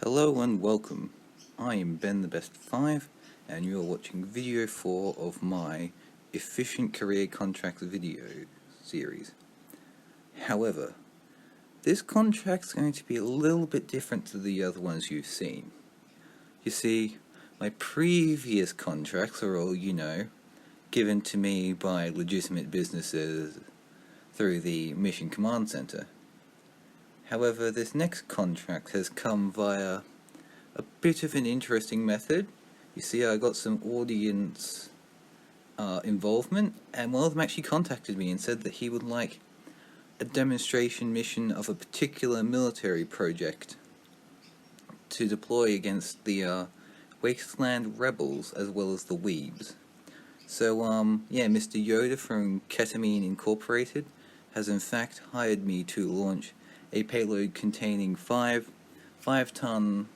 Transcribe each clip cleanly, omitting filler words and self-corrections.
Hello and welcome. I am Ben the Best 5 and you are watching video 4 of my Efficient Career Contracts video series. However, this contract's going to be a little bit different to the other ones you've seen. You see, my previous contracts are all, given to me by legitimate businesses through the Mission Command Center. However, this next contract has come via a bit of an interesting method. You see, I got some audience involvement, and one of them actually contacted me and said that he would like a demonstration mission of a particular military project to deploy against the Wasteland Rebels as well as the Weebs. So, Mr. Yoda from Ketamine Incorporated has in fact hired me to launch a payload containing 5-ton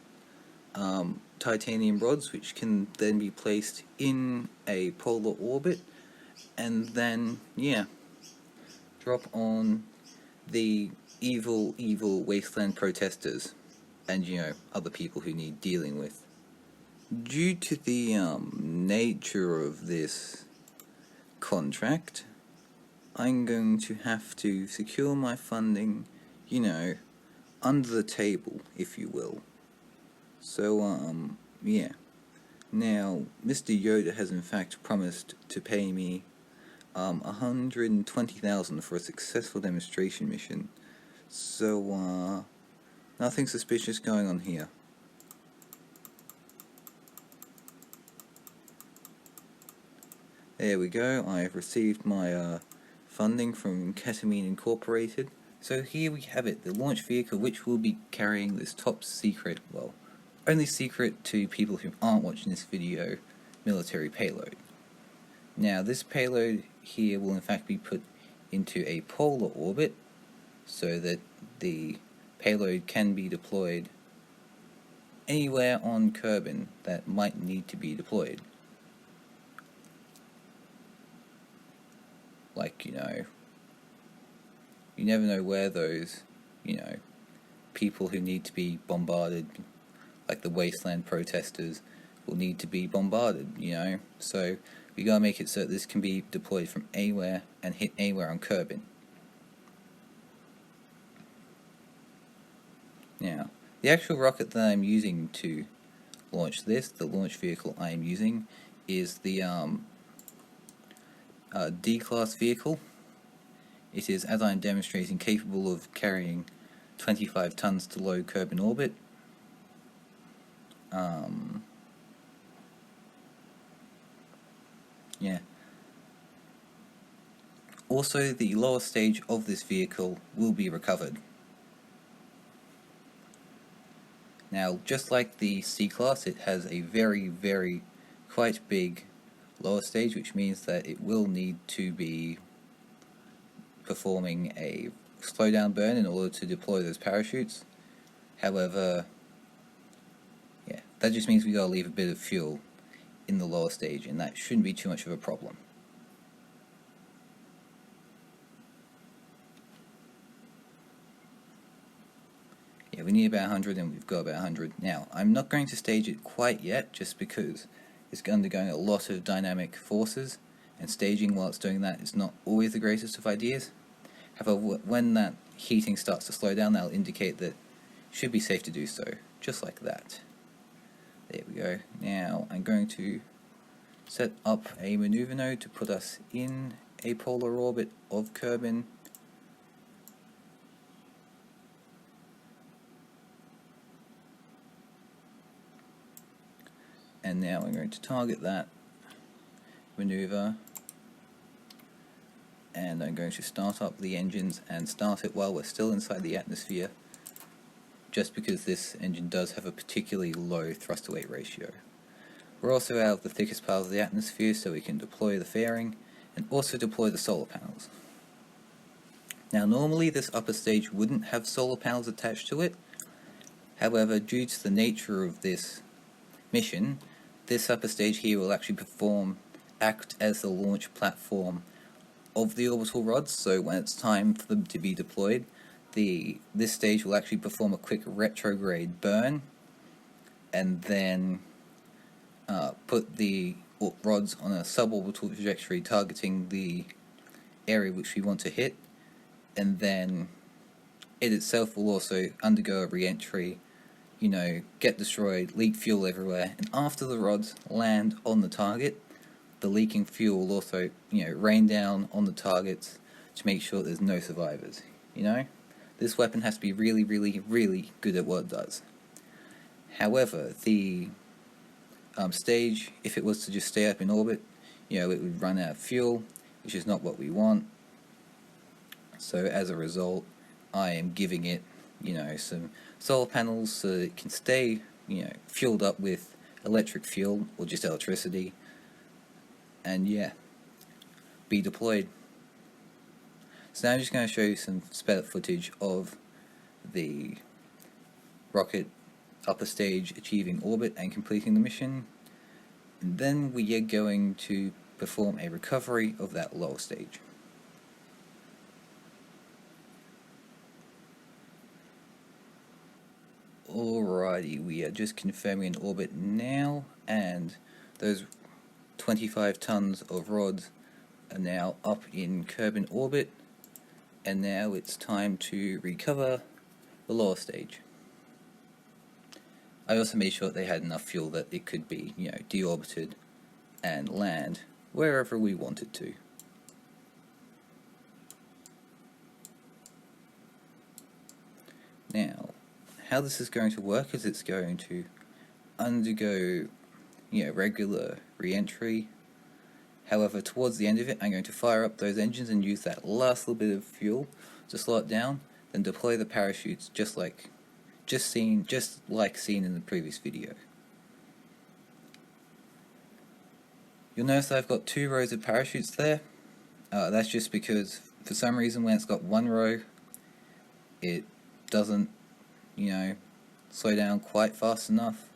titanium rods, which can then be placed in a polar orbit, and then, drop on the evil wasteland protesters and, other people who need dealing with. Due to the nature of this contract, I'm going to have to secure my funding, under the table, if you will. So, Now, Mr. Yoda has in fact promised to pay me $120,000 for a successful demonstration mission. So, nothing suspicious going on here. There we go, I have received my funding from Ketamine Incorporated. So here we have it, the launch vehicle which will be carrying this top secret, well, only secret to people who aren't watching this video, military payload. Now this payload here will in fact be put into a polar orbit so that the payload can be deployed anywhere on Kerbin that might need to be deployed. Like, you never know where those, people who need to be bombarded, like the wasteland protesters, will need to be bombarded, So we gotta make it so that this can be deployed from anywhere and hit anywhere on Kerbin. Now, the actual rocket that I'm using to launch this, the launch vehicle I am using, is the D-class vehicle. It is, as I am demonstrating, capable of carrying 25 tons to low Kerbin orbit. Also, the lower stage of this vehicle will be recovered. Now, just like the C-Class, it has a very, quite big lower stage, which means that it will need to be performing a slowdown burn in order to deploy those parachutes. However, that just means we gotta leave a bit of fuel in the lower stage, and that shouldn't be too much of a problem. We need about 100 and we've got about 100. Now, I'm not going to stage it quite yet, just because it's undergoing a lot of dynamic forces, and staging while it's doing that is not always the greatest of ideas. However, when that heating starts to slow down, that'll indicate that it should be safe to do so, just like that. There we go. Now, I'm going to set up a maneuver node to put us in a polar orbit of Kerbin. And now I'm going to target that maneuver, and I'm going to start up the engines and start it while we're still inside the atmosphere, just because this engine does have a particularly low thrust to weight ratio. We're also out of the thickest part of the atmosphere, so we can deploy the fairing and also deploy the solar panels. Now, normally this upper stage wouldn't have solar panels attached to it. However, due to the nature of this mission, this upper stage here will actually act as the launch platform of the orbital rods, so when it's time for them to be deployed, this stage will actually perform a quick retrograde burn and then put the rods on a suborbital trajectory targeting the area which we want to hit, and then it itself will also undergo a re-entry, get destroyed, leak fuel everywhere, and after the rods land on the target, the leaking fuel will also, rain down on the targets to make sure there's no survivors, This weapon has to be really, really, really good at what it does. However, the stage, if it was to just stay up in orbit, it would run out of fuel, which is not what we want. So as a result, I am giving it, some solar panels so that it can stay, fueled up with electric fuel or just electricity, and be deployed. So now I'm just going to show you some sped up footage of the rocket upper stage achieving orbit and completing the mission, and then we are going to perform a recovery of that lower stage. Alrighty, we are just confirming an orbit now, and those 25 tons of rods are now up in Kerbin orbit, and now it's time to recover the lower stage. I also made sure that they had enough fuel that it could be, deorbited and land wherever we wanted to. Now, how this is going to work is it's going to undergo, regular re-entry. However, towards the end of it, I'm going to fire up those engines and use that last little bit of fuel to slow it down, then deploy the parachutes just like seen in the previous video. You'll notice that I've got 2 rows of parachutes there. That's just because for some reason when it's got 1 row, it doesn't, slow down quite fast enough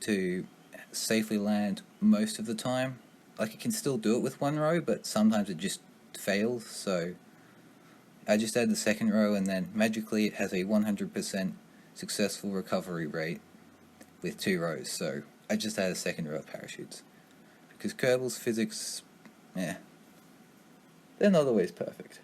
to safely land most of the time. Like, it can still do it with 1 row, but sometimes it just fails, so I just add the 2nd row, and then magically it has a 100% successful recovery rate with 2 rows, so I just add a 2nd row of parachutes. Because Kerbal's physics, they're not always perfect.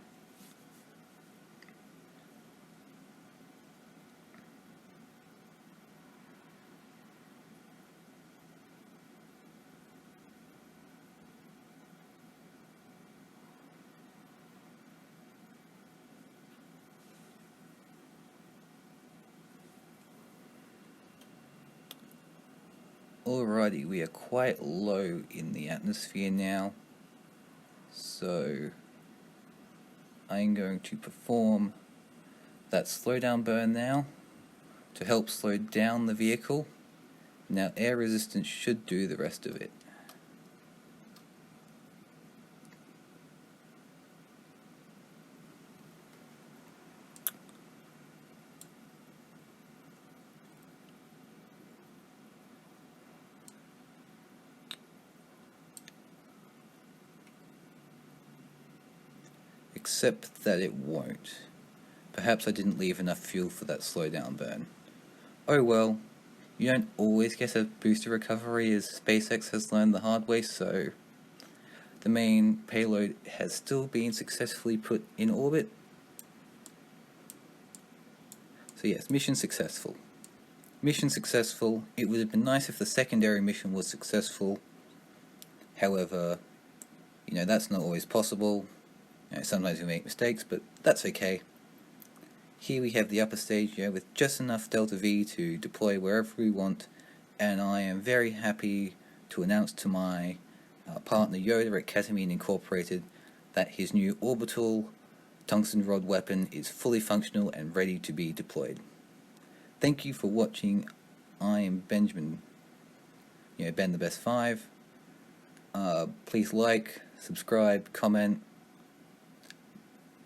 Alrighty, we are quite low in the atmosphere now, so I'm going to perform that slowdown burn now to help slow down the vehicle. Now air resistance should do the rest of it. Except that it won't. Perhaps I didn't leave enough fuel for that slowdown burn. Oh well, you don't always get a booster recovery, as SpaceX has learned the hard way, so the main payload has still been successfully put in orbit. So yes, mission successful. Mission successful. It would have been nice if the secondary mission was successful. However, that's not always possible. Sometimes we make mistakes, but that's okay. Here we have the upper stage, with just enough delta V to deploy wherever we want, and I am very happy to announce to my partner Yoda at Ketamine Incorporated that his new Orbital tungsten rod weapon is fully functional and ready to be deployed. Thank you for watching. I am Benjamin, Ben the Best 5. Please like, subscribe, comment.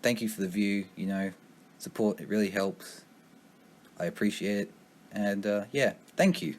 Thank you for the view, support, it really helps. I appreciate it, and thank you.